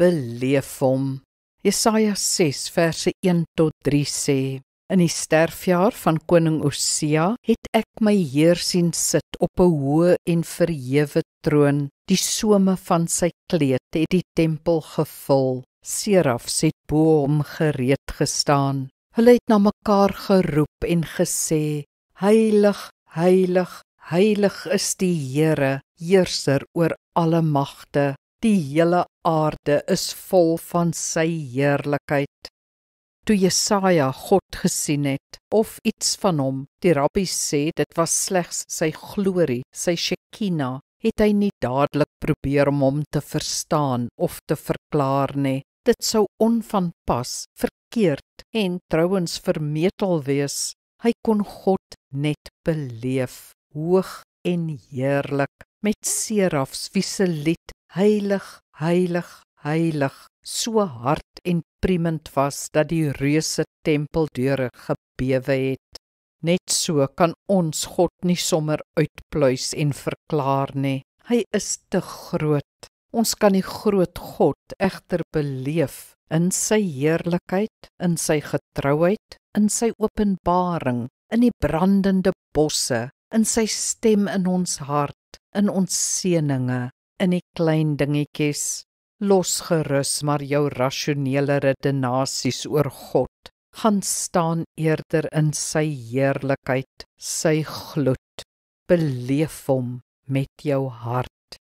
beleef hom. Jesaja 6 verse 1 tot 3 sê: In die sterfjaar van koning Osia het ek my Heer sien sit op 'n hoë en verhewe troon. Die some van sy kleed het die tempel gevul. Serafs het bo hom gereed gestaan. Hulle het na mekaar geroep en gesê: Heilig, heilig, heilig is die Here, heerser oor alle magte. Die hele aarde is vol van sy heerlikheid. Toe Jesaja God gesien het, of iets van hom, die rabbies sê dit was slegs sy glorie, sy Shekina, het hy nie dadelik probeer om hom te verstaan of te verklaar nie. Dit sou onvanpas, verkeerd en trouens vermetel wees. Hy kon God net beleef, hoog en heerlik, met serafs wie se lied heilig, heilig, heilig, so hard en priemend was dat die reuse tempeldeure gebewe het. Net so kan ons God nie sommer uitpluis en verklaar nie. Hy is te groot. Ons kan die groot God egter beleef in sy heerlikheid, in sy getrouheid, in sy openbaring, in die brandende bosse, in sy stem in ons hart, in ons seëninge, in die klein dingetjies. Los gerus maar jou rasionele redenasies oor God. Gaan staan eerder in sy heerlikheid, sy gloed. Beleef hom met jou hart.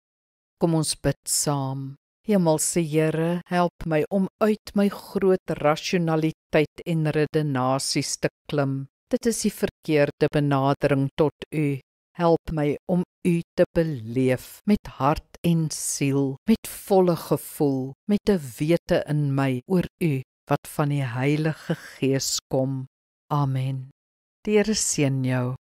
Kom ons bid saam. Hemelse Here, help my om uit my groot rasionaliteit en redenasies te klim. Dit is die verkeerde benadering tot U. Help my om U te beleef met hart en siel, met volle gevoel, met 'n wete in my oor U wat van die Heilige Gees kom. Amen. Die Here seën jou.